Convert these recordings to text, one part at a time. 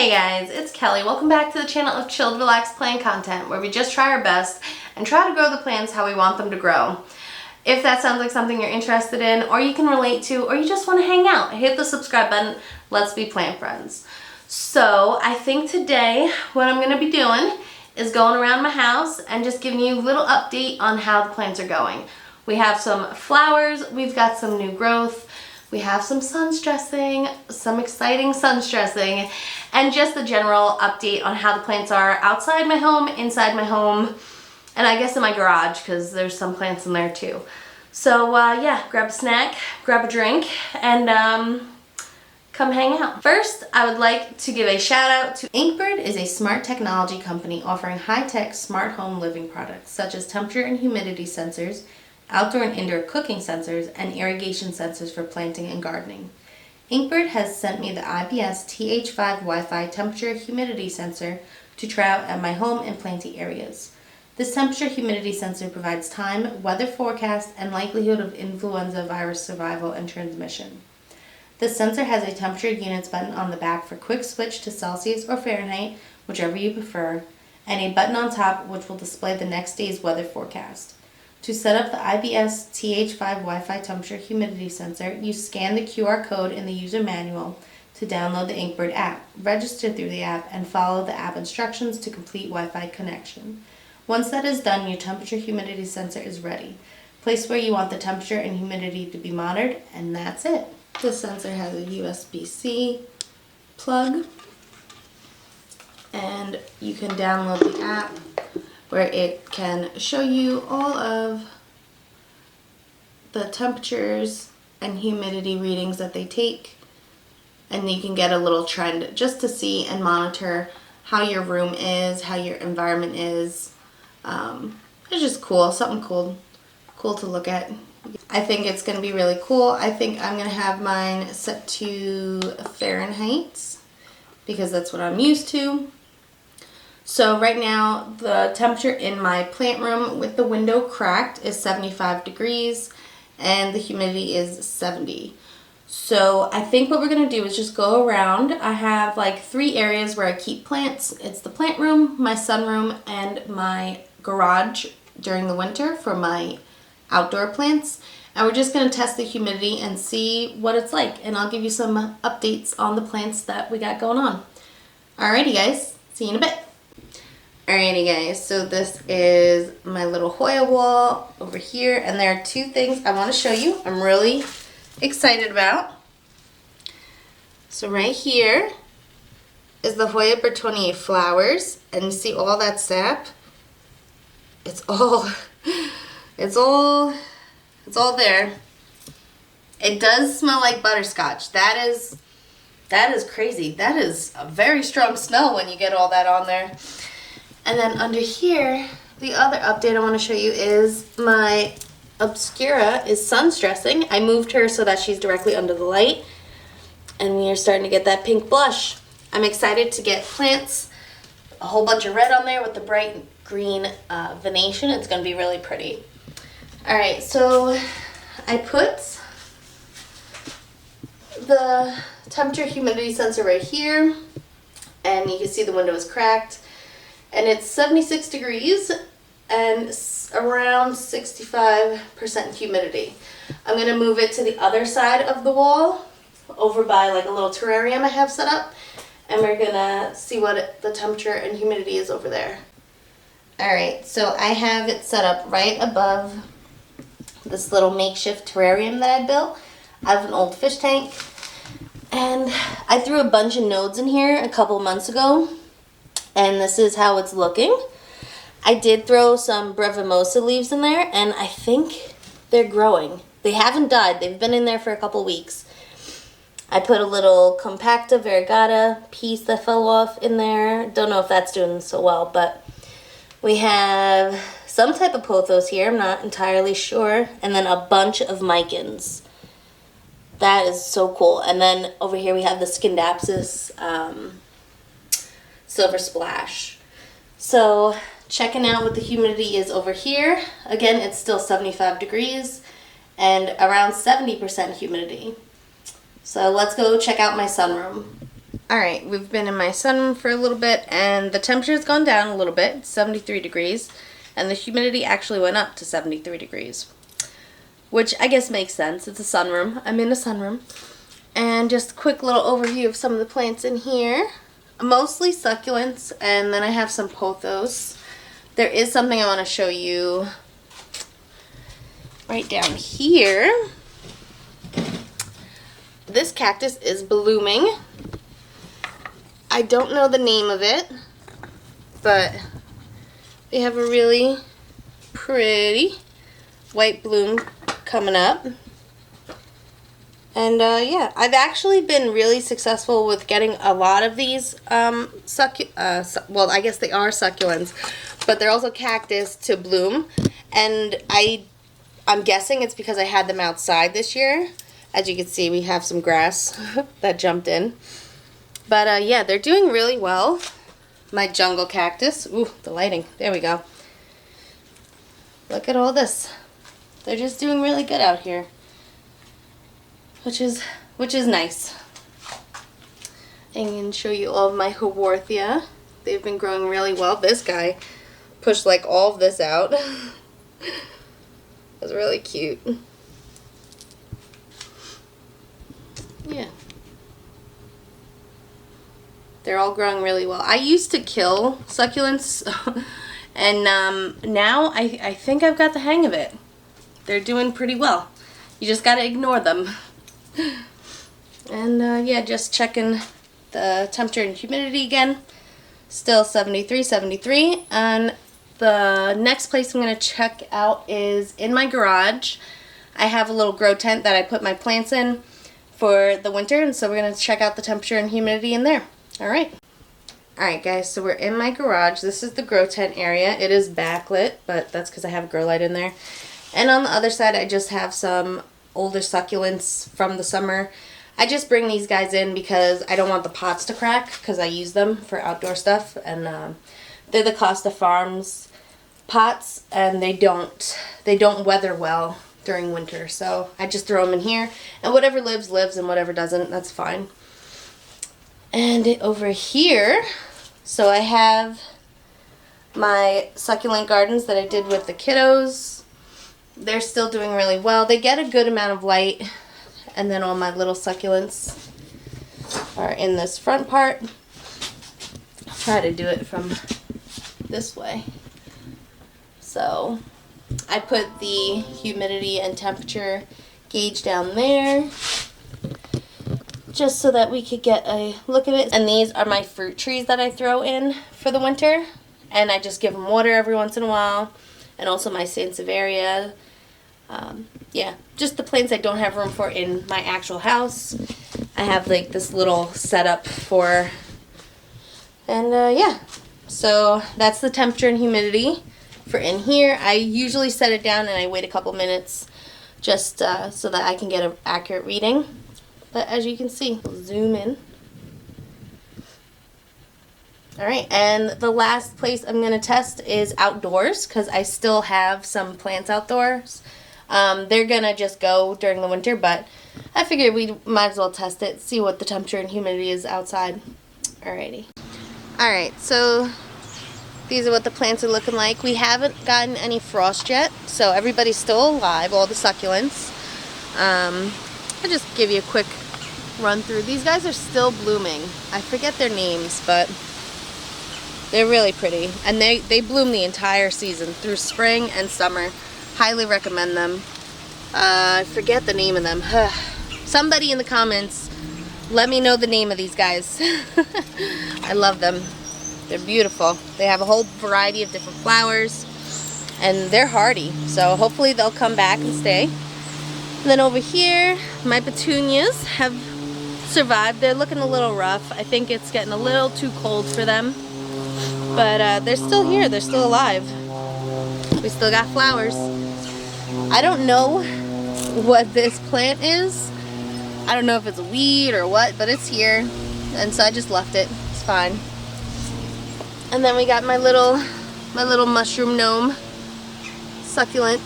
Hey guys, it's Kelly. Welcome back to the channel of chilled, relaxed plant content, where we just try our best and try to grow the plants how we want them to grow. If that sounds like something you're interested in, or you can relate to, or you just want to hang out, hit the subscribe button. Let's be plant friends. So I think today what I'm going to be doing is going around my house and just giving you a little update on how the plants are going. We have some flowers, we've got some new growth, we have some sun stressing, some exciting sun stressing, and just the general update on how the plants are outside my home, inside my home, and I guess in my garage because there's some plants in there too. So yeah, grab a snack, grab a drink, and come hang out. First, I would like to give a shout out to INKBIRD is a smart technology company offering high-tech smart home living products such as temperature and humidity sensors, outdoor and indoor cooking sensors, and irrigation sensors for planting and gardening. INKBIRD has sent me the IBS TH5 Wi-Fi temperature humidity sensor to try out at my home and Planty areas. This temperature humidity sensor provides time, weather forecast, and likelihood of influenza virus survival and transmission. The sensor has a temperature units button on the back for quick switch to Celsius or Fahrenheit, whichever you prefer, and a button on top which will display the next day's weather forecast. To set up the IBS TH5 Wi-Fi temperature humidity sensor, you scan the QR code in the user manual to download the INKBIRD app, register through the app, and follow the app instructions to complete Wi-Fi connection. Once that is done, your temperature humidity sensor is ready. Place where you want the temperature and humidity to be monitored, and that's it. This sensor has a USB-C plug, and you can download the app where it can show you all of the temperatures and humidity readings that they take, and you can get a little trend just to see and monitor how your room is, how your environment is. It's just cool, something cool to look at. I think it's going to be really cool. I think I'm going to have mine set to Fahrenheit because that's what I'm used to. So right now the temperature in my plant room with the window cracked is 75 degrees and the humidity is 70. So I think what we're going to do is just go around. I have like 3 areas where I keep plants. It's the plant room, my sunroom, and my garage during the winter for my outdoor plants. And we're just going to test the humidity and see what it's like. And I'll give you some updates on the plants that we got going on. Alrighty guys, see you in a bit. Alrighty guys, so this is my little Hoya wall over here, and there are 2 things I want to show you I'm really excited about. So right here is the Hoya Bertonier flowers, and you see all that sap? It's all there. It does smell like butterscotch. That is crazy. That is a very strong smell when you get all that on there. And then under here, the other update I want to show you is my Obscura is sun stressing. I moved her so that she's directly under the light, and we are starting to get that pink blush. I'm excited to get plants, a whole bunch of red on there with the bright green venation. It's going to be really pretty. Alright, so I put the temperature humidity sensor right here, and you can see the window is cracked. And it's 76 degrees and around 65% humidity. I'm going to move it to the other side of the wall, over by like a little terrarium I have set up, and we're going to see what the temperature and humidity is over there. Alright, so I have it set up right above this little makeshift terrarium that I built out of an old fish tank. And I threw a bunch of nodes in here a couple months ago, and this is how it's looking. I did throw some Brevimosa leaves in there, and I think they're growing. They haven't died. They've been in there for a couple weeks. I put a little Compacta Variegata piece that fell off in there. Don't know if that's doing so well, but we have some type of pothos here. I'm not entirely sure. And then a bunch of Micans. That is so cool. And then over here we have the Scindapsus Silver Splash. So checking out what the humidity is over here. Again, it's still 75 degrees and around 70% humidity. So let's go check out my sunroom. Alright, we've been in my sunroom for a little bit and the temperature's gone down a little bit, 73 degrees, and the humidity actually went up to 73 degrees. Which I guess makes sense. It's a sunroom. I'm in a sunroom. And just a quick little overview of some of the plants in here. Mostly succulents, and then I have some pothos. There is something I want to show you right down here. This cactus is blooming. I don't know the name of it, but they have a really pretty white bloom coming up. And yeah, I've actually been really successful with getting a lot of these well, I guess they are succulents, but they're also cactus to bloom. And I'm guessing it's because I had them outside this year. As you can see, we have some grass that jumped in. But yeah, they're doing really well. My jungle cactus. Ooh, the lighting. There we go. Look at all this. They're just doing really good out here. Which is nice. I can show you all of my Haworthia. They've been growing really well. This guy pushed like all of this out. It was really cute. Yeah. They're all growing really well. I used to kill succulents, and now I think I've got the hang of it. They're doing pretty well. You just gotta ignore them. And yeah, just checking the temperature and humidity again. Still 73, 73. And the next place I'm gonna check out is in my garage. I have a little grow tent that I put my plants in for the winter, and so we're gonna check out the temperature and humidity in there. Alright. Alright guys, so we're in my garage. This is the grow tent area. It is backlit, but that's because I have a grow light in there. And on the other side, I just have some older succulents from the summer. I just bring these guys in because I don't want the pots to crack, because I use them for outdoor stuff. And they're the Costa Farms pots, and they don't weather well during winter. So I just throw them in here, and whatever lives, lives, and whatever doesn't, that's fine. And over here, so I have my succulent gardens that I did with the kiddos. They're still doing really well. They get a good amount of light, and then all my little succulents are in this front part. I'll try to do it from this way. So I put the humidity and temperature gauge down there, just so that we could get a look at it. And these are my fruit trees that I throw in for the winter, and I just give them water every once in a while. And also my Sansevieria. Yeah, just the plants I don't have room for in my actual house. I have like this little setup for, and yeah. So that's the temperature and humidity for in here. I usually set it down and I wait a couple minutes just so that I can get an accurate reading. But as you can see, we'll zoom in. Alright, and the last place I'm going to test is outdoors, because I still have some plants outdoors. They're going to just go during the winter, but I figured we might as well test it, see what the temperature and humidity is outside. Alrighty. Alright, so these are what the plants are looking like. We haven't gotten any frost yet, so everybody's still alive, all the succulents. I'll just give you a quick run through. These guys are still blooming. I forget their names, but they're really pretty. And they bloom the entire season through spring and summer. Highly recommend them. I forget the name of them. Somebody in the comments, let me know the name of these guys. I love them. They're beautiful. They have a whole variety of different flowers, and they're hardy. So hopefully they'll come back and stay. And then over here, my petunias have survived. They're looking a little rough. I think it's getting a little too cold for them. But they're still here. They're still alive. We still got flowers. I don't know what this plant is. I don't know if it's a weed or what, but it's here. And so I just left it. It's fine. And then we got my little mushroom gnome succulent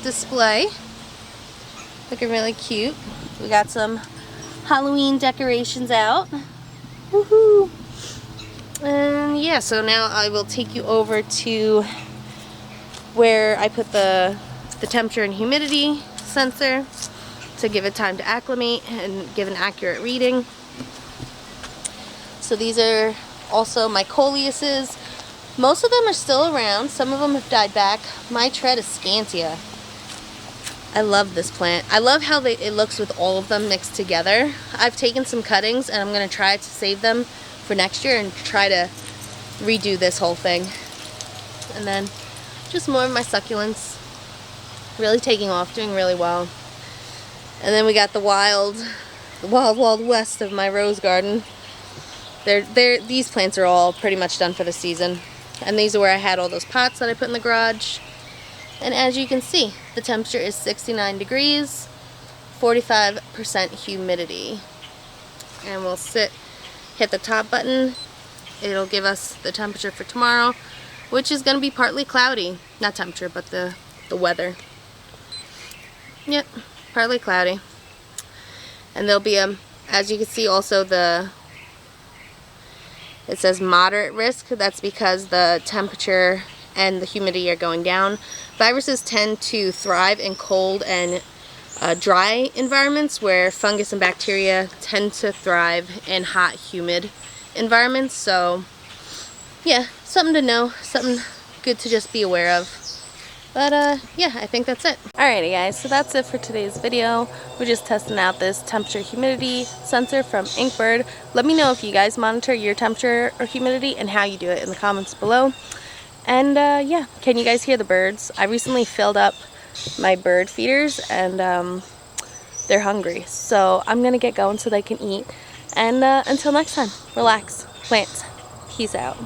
display. Looking really cute. We got some Halloween decorations out. Woohoo! And yeah, so now I will take you over to where I put the temperature and humidity sensor to give it time to acclimate and give an accurate reading. So these are also my coleuses. Most of them are still around. Some of them have died back. My tread is scantia. I love this plant. I love how it looks with all of them mixed together. I've taken some cuttings and I'm going to try to save them for next year and try to redo this whole thing. And then just more of my succulents. Really taking off, doing really well. And then we got the wild west of my rose garden. These plants are all pretty much done for the season. And these are where I had all those pots that I put in the garage. And as you can see, the temperature is 69 degrees, 45% humidity. And we'll hit the top button. It'll give us the temperature for tomorrow, which is going to be partly cloudy. Not temperature, but the weather. Yep, partly cloudy. And there'll be as you can see also it says moderate risk. That's because the temperature and the humidity are going down. Viruses tend to thrive in cold and dry environments, where fungus and bacteria tend to thrive in hot, humid environments. So yeah, something to know, something good to just be aware of. But yeah, I think that's it. Alrighty guys, so that's it for today's video. We're just testing out this temperature humidity sensor from INKBIRD. Let me know if you guys monitor your temperature or humidity and how you do it in the comments below. And yeah, can you guys hear the birds? I recently filled up my bird feeders and they're hungry. So I'm gonna get going so they can eat. And until next time, relax, plants, peace out.